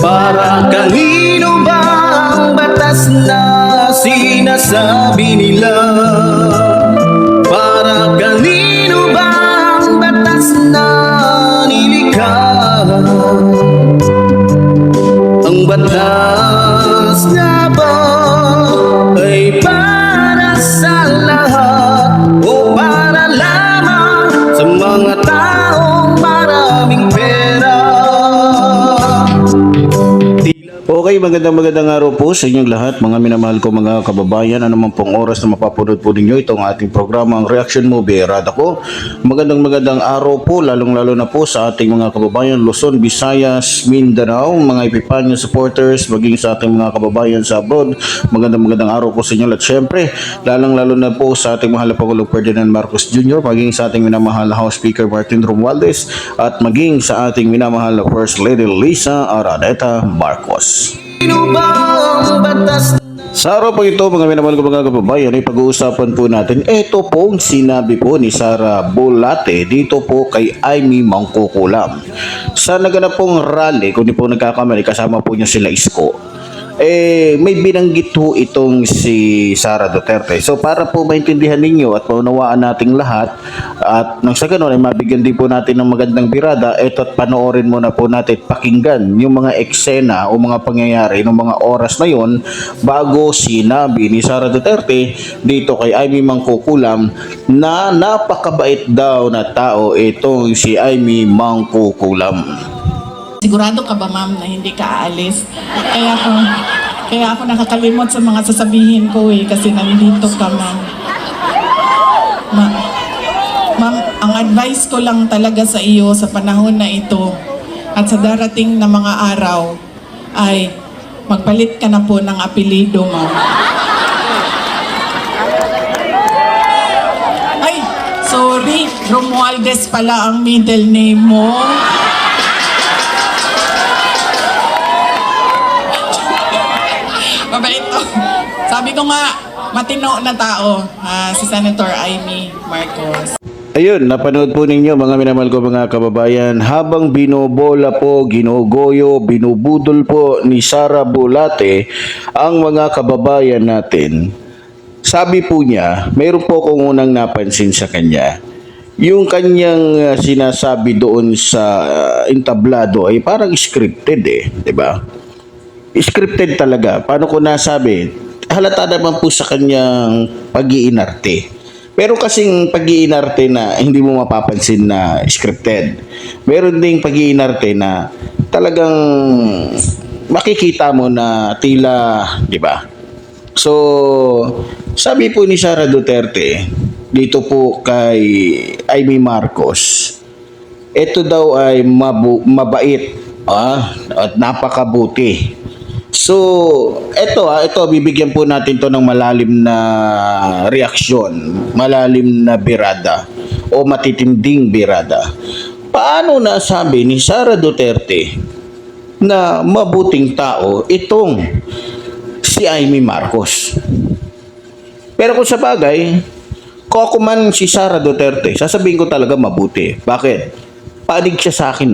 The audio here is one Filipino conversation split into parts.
Para kanino ba ang batas na sinasabi nila? Para kanino ba ang batas na nilikha? Ang batas nga ba ay para sa lahat o para lamang sa mga taong maraming pera? Okay, magandang araw po sa inyong lahat, mga minamahal ko mga kababayan. Ano man pong oras na mapapanood po ninyo itong ating programa, ang Reaction Movie Rada ko. Magandang araw po, lalong-lalo na po sa ating mga kababayan Luzon, Visayas, Mindanao, mga Epipanyo supporters, maging sa ating mga kababayan sa abroad. Magandang araw po sa inyo. At syempre, lalong-lalo na po sa ating mahal na Pangulong Ferdinand Marcos Jr., maging sa ating minamahal na House Speaker Martin Romualdez, at maging sa ating minamahal na First Lady Lisa Araneta Marcos. Sa araw po ito, mga minamahal ko mga kababayan, ay pag-uusapan po natin ito pong sinabi po ni Sara Bolate dito po kay Amy Mangkukulam. Sa naganap pong rally, kung di po nagkakamali, kasama po niya sila Isko. May binanggit po itong si Sara Duterte. So para po maintindihan ninyo at maunawaan nating lahat, at nang sa ganun ay mabigyan din po natin ng magandang birada, ito't panoorin muna po natin, pakinggan yung mga eksena o mga pangyayari ng mga oras na yon bago sinabi ni Sara Duterte dito kay Amy Mangkukulam na napakabait daw na tao itong si Amy Mangkukulam. Sigurado ka ba, ma'am, na hindi ka aalis? Kaya ako nakakalimot sa mga sasabihin ko kasi nandito ka, ma'am. Ma'am, ang advice ko lang talaga sa iyo sa panahon na ito at sa darating na mga araw ay magpalit ka na po ng apelido, ma'am. Ay, sorry, Romualdez pala ang middle name mo. Mabait to. Sabi ko nga, matino na tao, si Senator Amy Marcos. Ayun, napanood po ninyo mga minamahal ko mga kababayan, habang binobola po, ginugoyo, binubudol po ni Sara Bolate ang mga kababayan natin. Sabi po niya, mayroon po akong unang napansin sa kanya. Yung kanyang sinasabi doon sa entablado ay parang scripted di ba? Scripted talaga. Paano ko nasabi? Halata naman po sa kanyang pag-iinarte. Pero kasing pag-iinarte na hindi mo mapapansin na scripted. Meron ding pag-iinarte na talagang makikita mo na tila, di ba? So, sabi po ni Sara Duterte dito po kay Amy Marcos, ito daw ay mabait at napakabuti. So, ito bibigyan po natin to ng malalim na reaksyon, malalim na birada o matitinding birada. Paano nasabi ni Sara Duterte na mabuting tao itong si Amy Marcos? Pero kung sa bagay, kung ako man si Sara Duterte, sasabihin ko talaga mabuti. Bakit? Panig siya sa akin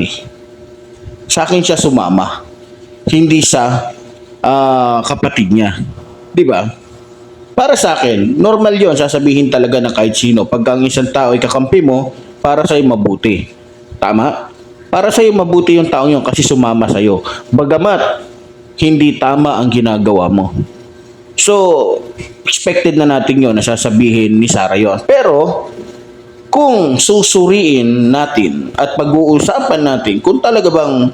Sa akin siya sumama. Hindi sa kapatid niya. Di ba? Para sa akin, normal yon, sasabihin talaga ng kahit sino. Pagka ang isang tao ay kakampi mo, para sa'yo mabuti. Tama? Para sa'yo mabuti yung taong yun kasi sumama sa'yo. Bagamat, hindi tama ang ginagawa mo. So, expected na natin yon na sasabihin ni Sara yon. Pero, kung susuriin natin at pag-uusapan natin kung talaga bang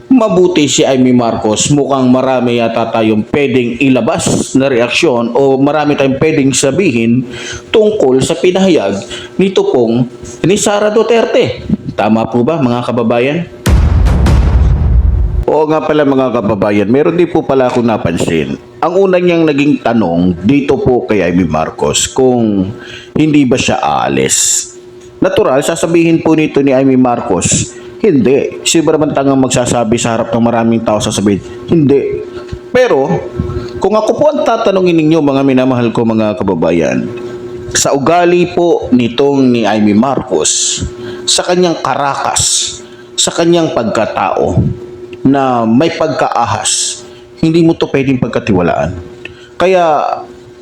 mabuti si Amy Marcos, mukhang marami yata tayong pwedeng ilabas na reaksyon o marami tayong pwedeng sabihin tungkol sa pinahayag nito pong ni Sara Duterte. Tama po ba mga kababayan? Oo nga pala mga kababayan, meron din po pala akong napansin. Ang una niyang naging tanong dito po kay Amy Marcos kung hindi ba siya aalis. Natural, sasabihin po nito ni Amy Marcos, hindi. Si Bramantangang magsasabi sa harap ng maraming tao, sasabihin, hindi. Pero, kung ako po ang tatanungin ninyo mga minamahal ko mga kababayan, sa ugali po nitong ni Amy Marcos, sa kanyang karakas, sa kanyang pagkatao na may pagkaahas, hindi mo to pwedeng pagkatiwalaan. Kaya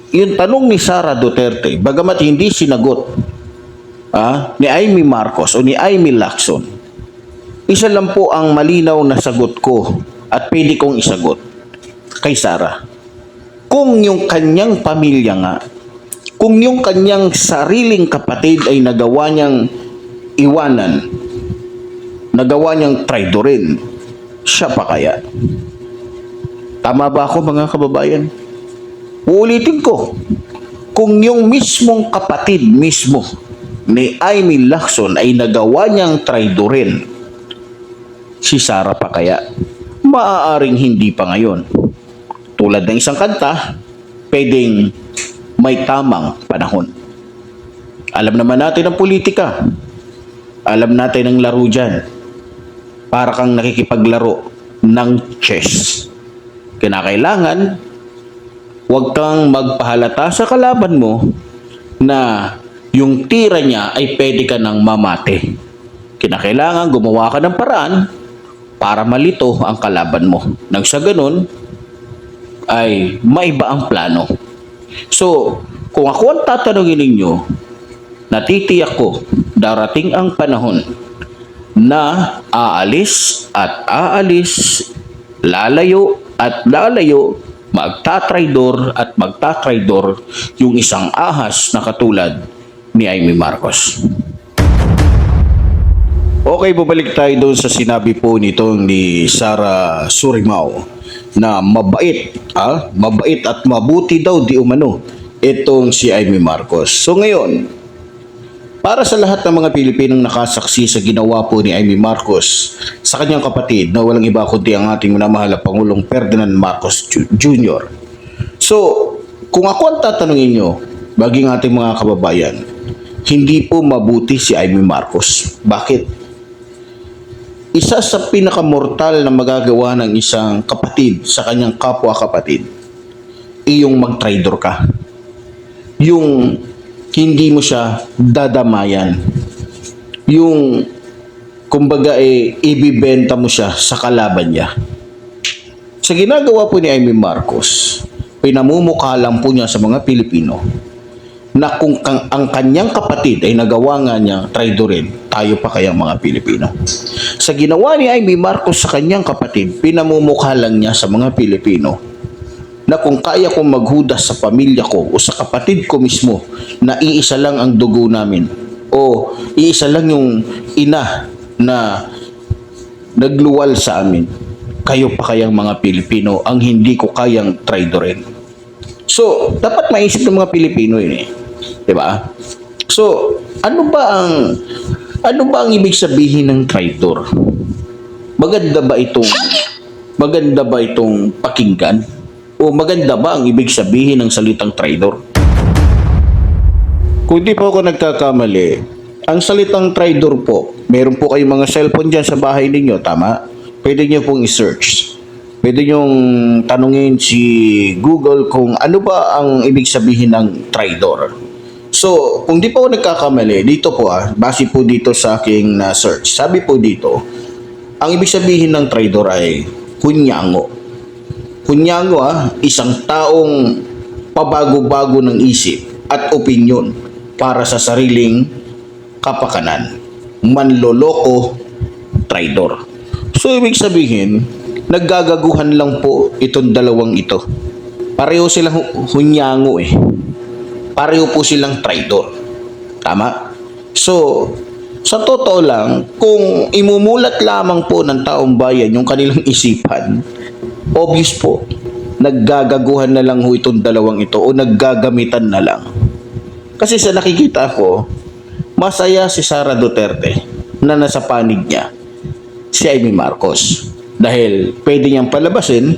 yung tanong ni Sara Duterte, bagamat hindi sinagot ni Amy Marcos o ni Amy Lacson, isa lang po ang malinaw na sagot ko at pwede kong isagot kay Sara. Kung yung kanyang pamilya nga, kung yung kanyang sariling kapatid ay nagawa niyang iwanan, nagawa niyang traidorin, siya pa kaya? Tama ba ako mga kababayan? Uulitin ko, kung yung mismong kapatid mismo ni Amy Lacson ay nagawa niyang traidorin, si Sara pa kaya? Maaaring hindi pa ngayon. Tulad ng isang kanta, pwedeng may tamang panahon. Alam naman natin ang politika. Alam natin ang laro dyan. Para kang nakikipaglaro ng chess. Kinakailangan, huwag kang magpahalata sa kalaban mo na yung tira niya ay pwede ka nang mamate. Kinakailangan gumawa ka ng paraan para malito ang kalaban mo. Nang sa ganun, ay maiba ang plano. So, kung ako ang tatanungin ninyo, natitiyak ko, darating ang panahon na aalis at aalis, lalayo at lalayo, magtatraidor at magtatraidor yung isang ahas na katulad ni Amy Marcos. Okay, bumalik tayo doon sa sinabi po nitong ni Sara Surigao na mabait at mabuti daw di umano itong si Amy Marcos. So ngayon, para sa lahat ng mga Pilipinong nakasaksi sa ginawa po ni Amy Marcos sa kanyang kapatid na walang iba kundi ang ating minamahal na Pangulong Ferdinand Marcos Jr. So, kung ako ang tatanungin nyo, baging ating mga kababayan, hindi po mabuti si Amy Marcos. Bakit? Isa sa pinakamortal na magagawa ng isang kapatid sa kanyang kapwa-kapatid, iyong mag-traidor ka. Yung hindi mo siya dadamayan. Yung, kumbaga ibibenta mo siya sa kalaban niya. Sa ginagawa po ni Amy Marcos, pinamumukha lang po niya sa mga Pilipino na kung ang kanyang kapatid ay nagawa nga niya traidorin, tayo pa kayang mga Pilipino. Sa ginawa ni Amy Marcos sa kanyang kapatid, pinamumukha lang niya sa mga Pilipino na kung kaya kong maghudas sa pamilya ko o sa kapatid ko mismo na iisa lang ang dugo namin o iisa lang yung ina na nagluwal sa amin, kayo pa kayang mga Pilipino ang hindi ko kayang traidorin. So, dapat maisip ng mga Pilipino yun eh. Diba? So, ano ba ang ibig sabihin ng traitor? Maganda ba itong pakinggan? O maganda ba ang ibig sabihin ng salitang traitor? Kung di po ako nagkakamali, ang salitang traitor po, meron po kayong mga cellphone dyan sa bahay ninyo, tama? Pwede nyo pong i-search. Pwede nyong tanungin si Google kung ano ba ang ibig sabihin ng traitor. So, kung di po ako nagkakamali, dito po base po dito sa aking search, sabi po dito, ang ibig sabihin ng traitor ay hunyango. Hunyango isang taong pabago-bago ng isip at opinyon para sa sariling kapakanan. Manloloko, traidor. So, ibig sabihin, naggagaguhan lang po itong dalawang ito. Pareho silang hunyango eh. Pareho po silang traidor. Tama? So, sa totoo lang, kung imumulat lamang po ng taong bayan yung kanilang isipan, obvious po, naggagaguhan na lang ho itong dalawang ito o naggagamitan na lang. Kasi sa nakikita ko, masaya si Sara Duterte na nasa panig niya si Amy Marcos. Dahil pwede niyang palabasin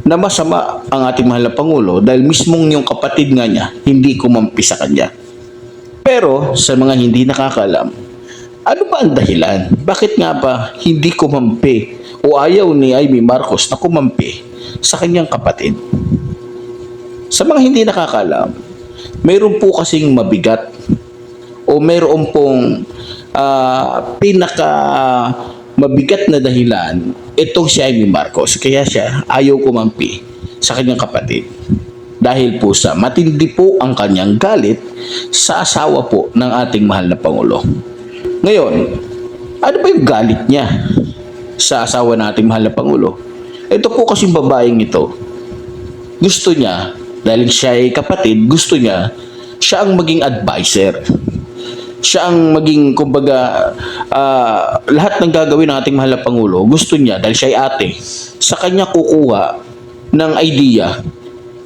na masama ang ating mahal na Pangulo dahil mismong yung kapatid nga niya hindi kumampi sa kanya. Pero sa mga hindi nakakalam, ano ba ang dahilan? Bakit nga ba hindi kumampi o ayaw ni Amy Marcos na kumampi sa kanyang kapatid? Sa mga hindi nakakalam, Mayroon po kasing mabigat o mayroon pong pinaka mabigat na dahilan itong si Amy Marcos. Kaya siya ayaw kumampi sa kanyang kapatid. Dahil po sa matindi po ang kanyang galit sa asawa po ng ating mahal na Pangulo. Ngayon, ano ba yung galit niya sa asawa ng ating mahal na Pangulo? Ito po kasing babaeng ito, gusto niya, dahil siya ay kapatid, gusto niya, siya ang maging advisor. Siya ang maging, kumbaga, lahat ng gagawin ng ating mahal na Pangulo, gusto niya, dahil siya ay ate, sa kanya kukuha ng idea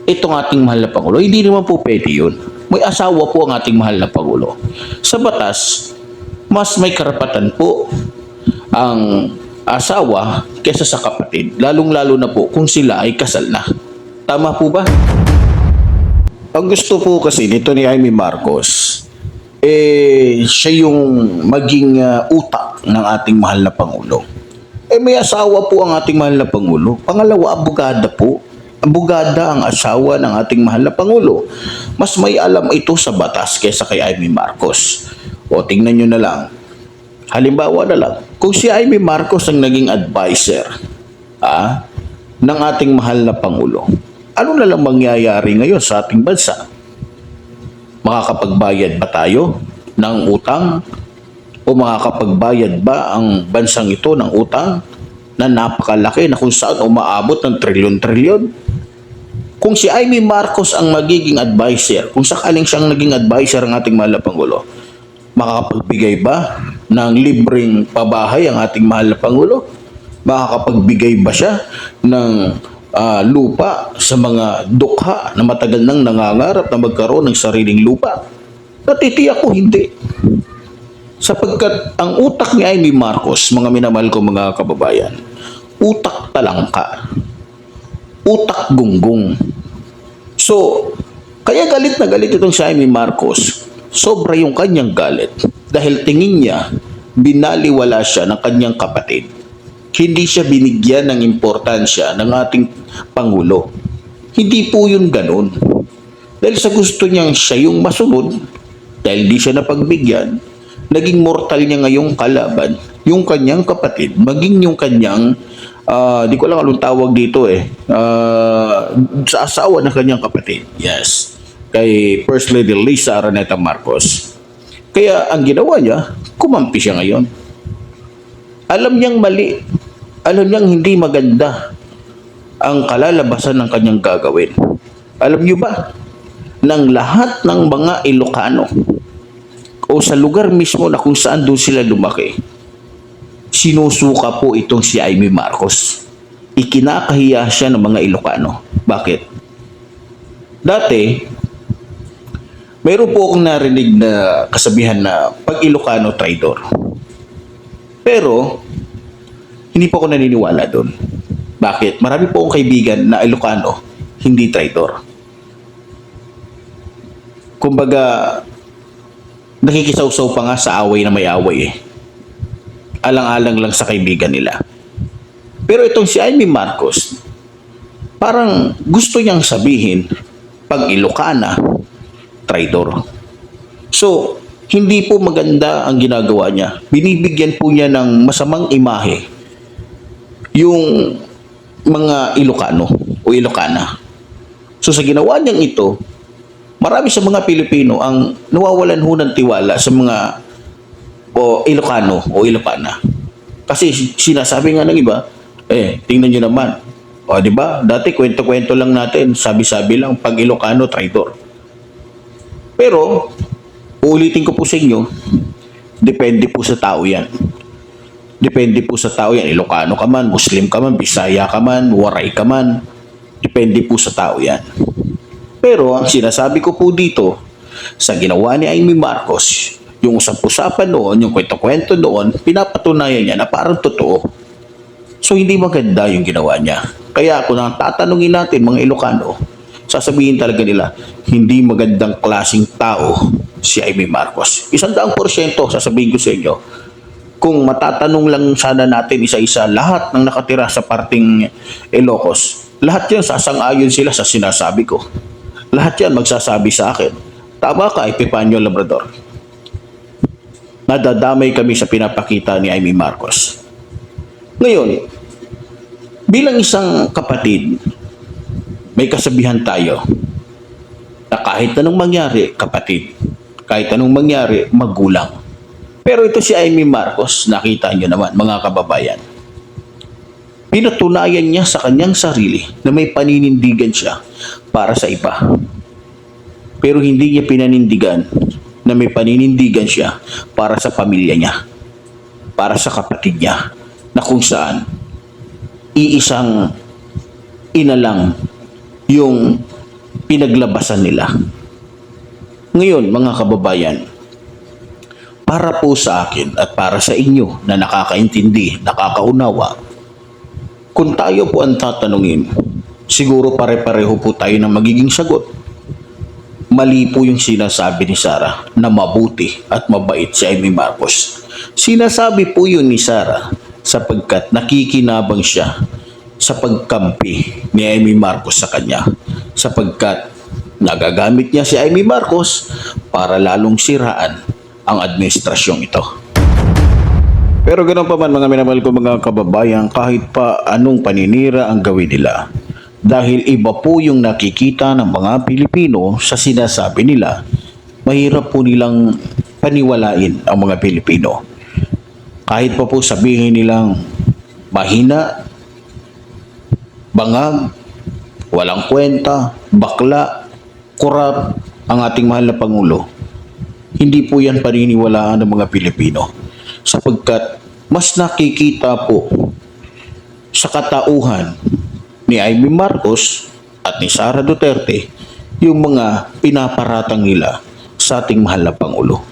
itong ating mahal na Pangulo. Hindi naman po pwede yun. May asawa po ang ating mahal na Pangulo. Sa batas, mas may karapatan po ang asawa kaysa sa kapatid. Lalong-lalo na po kung sila ay kasal na. Tama po ba? Ang gusto po kasi nito ni Amy Marcos, siya yung maging utak ng ating mahal na Pangulo. May asawa po ang ating mahal na Pangulo. Pangalawa, abogada po. Abogada ang asawa ng ating mahal na Pangulo. Mas may alam ito sa batas kaysa kay Amy Marcos. O tingnan nyo na lang. Halimbawa na lang, kung si Amy Marcos ang naging advisor ng ating mahal na Pangulo, ano na lang mangyayari ngayon sa ating bansa? Makakapagbayad ba tayo ng utang? O makakapagbayad ba ang bansang ito ng utang na napakalaki na kung saan umaabot ng trilyon-trilyon? Kung si Amy Marcos ang magiging advisor, kung sakaling siyang naging advisor ng ating mahal na Pangulo, makakapagbigay ba ng libreng pabahay ang ating mahal na Pangulo? Makakapagbigay ba siya ng lupa sa mga dukha na matagal nang nangangarap na magkaroon ng sariling lupa? Natitiyak ko hindi. Sapagkat ang utak ni Amy Marcos, mga minamahal ko mga kababayan, utak talangka, utak gunggong. So, kaya galit na galit itong si Amy Marcos. Sobra yung kanyang galit dahil tingin niya binaliwala siya ng kanyang kapatid. Hindi siya binigyan ng importansya ng ating Pangulo. Hindi po yun ganun. Dahil sa gusto niyang siya yung masunod, dahil di siya napagbigyan, naging mortal niya ngayong kalaban, yung kanyang kapatid, maging yung kanyang, di ko lang anong tawag dito sa asawa ng kanyang kapatid. Yes. Kay First Lady Lisa Araneta Marcos. Kaya ang ginawa niya, kumampi siya ngayon. Alam niyang mali. Alam niyang hindi maganda ang kalalabasan ng kanyang gagawin. Alam niyo ba, ng lahat ng mga Ilocano o sa lugar mismo na kung saan doon sila lumaki, sinusuka po itong si Amy Marcos. Ikinakahiya siya ng mga Ilocano. Bakit? Dati, mayroon po akong narinig na kasabihan na pag Ilocano, traidor. Pero, hindi po ako naniniwala doon. Bakit? Marami po akong kaibigan na Ilocano, hindi traidor. Kumbaga, nakikisaw-saw pa nga sa away na may away Alang-alang lang sa kaibigan nila. Pero itong si Amy Marcos, parang gusto niyang sabihin, pag Ilocana, traidor. So, hindi po maganda ang ginagawa niya. Binibigyan po niya ng masamang imahe yung mga Ilocano o Ilocana. So, sa ginawa niyang ito, marami sa mga Pilipino ang nawawalan ho ng tiwala sa mga Ilocano o Ilocana. Kasi sinasabi nga ng iba, tingnan niyo naman. Di ba? Dati kwento-kwento lang natin, sabi-sabi lang pag Ilocano, traidor. Pero, uulitin ko po sa inyo, depende po sa tao yan. Depende po sa tao yan. Ilocano ka man, Muslim ka man, Bisaya ka man, Waray ka man. Depende po sa tao yan. Pero, ang sinasabi ko po dito, sa ginawa ni Amy Marcos, yung usap-usapan noon, yung kwento-kwento noon, pinapatunayan niya na parang totoo. So, hindi maganda yung ginawa niya. Kaya kung tatanungin natin mga Ilocano, sasabihin talaga nila, hindi magandang klaseng tao si Amy Marcos. 100% sasabihin ko sa inyo, kung matatanong lang sana natin isa-isa lahat ng nakatira sa parting Ilocos, lahat yan sasang-ayon sila sa sinasabi ko. Lahat yan magsasabi sa akin, Tama ka, Epifanio Labrador. Nadadamay kami sa pinapakita ni Amy Marcos. Ngayon, bilang isang kapatid, may kasabihan tayo na kahit anong mangyari, kapatid, kahit anong mangyari, magulang. Pero ito si Amy Marcos, nakita niyo naman mga kababayan. Pinatunayan niya sa kanyang sarili na may paninindigan siya para sa iba. Pero hindi niya pinanindigan na may paninindigan siya para sa pamilya niya, para sa kapatid niya, na kung saan iisang ina lang yung pinaglabasan nila. Ngayon, mga kababayan, para po sa akin at para sa inyo na nakakaintindi, nakakaunawa, kung tayo po ang tatanungin, siguro pare-pareho po tayo ng magiging sagot. Mali po yung sinasabi ni Sarah na mabuti at mabait si Amy Marcos. Sinasabi po yun ni Sarah sapagkat nakikinabang siya sa pagkampi ni Amy Marcos sa kanya. Sapagkat nagagamit niya si Amy Marcos para lalong siraan ang administrasyong ito. Pero ganoon pa man mga minamahal ko mga kababayan, kahit pa anong paninira ang gawin nila, dahil iba po yung nakikita ng mga Pilipino sa sinasabi nila, mahirap po nilang paniwalain ang mga Pilipino. Kahit pa po sabihin nilang mahina, bangag, walang kwenta, bakla, korap ang ating mahal na Pangulo, hindi po yan paniniwalaan ng mga Pilipino. Sapagkat mas nakikita po sa katauhan ni Amy Marcos at ni Sara Duterte yung mga pinaparatang nila sa ating mahal na Pangulo.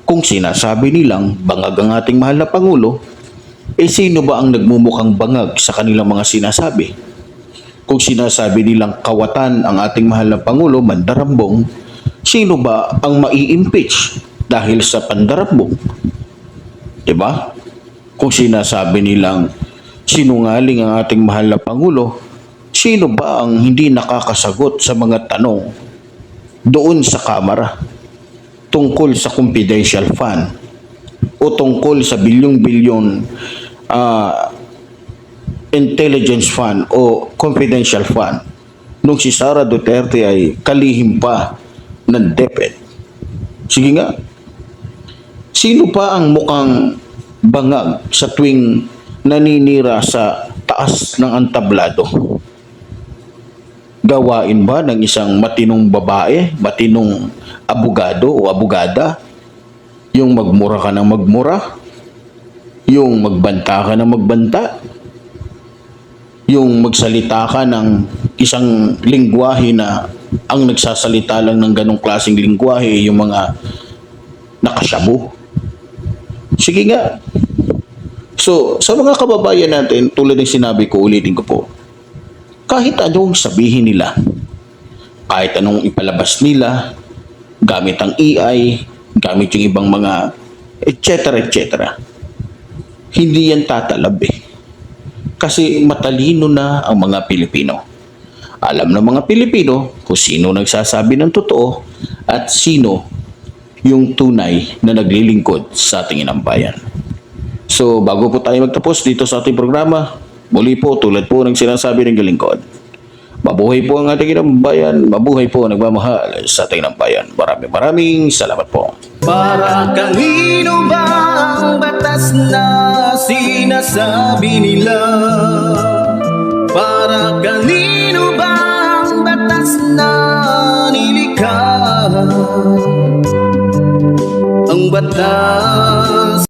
Kung sinasabi nilang bangag ang ating mahal na Pangulo, sino ba ang nagmumukhang bangag sa kanilang mga sinasabi? Kung sinasabi nilang kawatan ang ating mahal na Pangulo, mandarambong, sino ba ang mai-impeach dahil sa pandarambong? Diba? Kung sinasabi nilang sinungaling ang ating mahal na Pangulo, sino ba ang hindi nakakasagot sa mga tanong doon sa Kamara tungkol sa confidential fund o tungkol sa bilyong-bilyon intelligence fund o confidential fund nung si Sara Duterte ay kalihim pa ng DepEd? Sige nga, sino pa ang mukhang bangag sa tuwing naninira sa taas ng antablado? Gawain ba ng isang matinong babae, matinong abogado o abogada, yung magmura ka ng magmura, yung magbanta ka ng magbanta, yung magsalita ka ng isang lingwahe na ang nagsasalita lang ng ganong klaseng lingwahe yung mga nakasyabu? Sige nga. So, sa mga kababayan natin, tulad ng sinabi ko, ulitin ko po, kahit anong sabihin nila, kahit anong ipalabas nila, gamit ang AI, gamit yung ibang mga etc. Hindi yan tatalab eh. Kasi matalino na ang mga Pilipino. Alam ng mga Pilipino kung sino nagsasabi ng totoo at sino yung tunay na naglilingkod sa ating inang bayan. So, bago po tayo magtapos dito sa ating programa, muli po tulad po ng sinasabi ng lingkod, mabuhay po ang ating inang bayan, mabuhay po ang nagmamahal sa ating inang bayan. Maraming salamat po. Para kanino ba ang batas na sinasabi nila? Para kanino ba ang batas na nilikha? Ang batas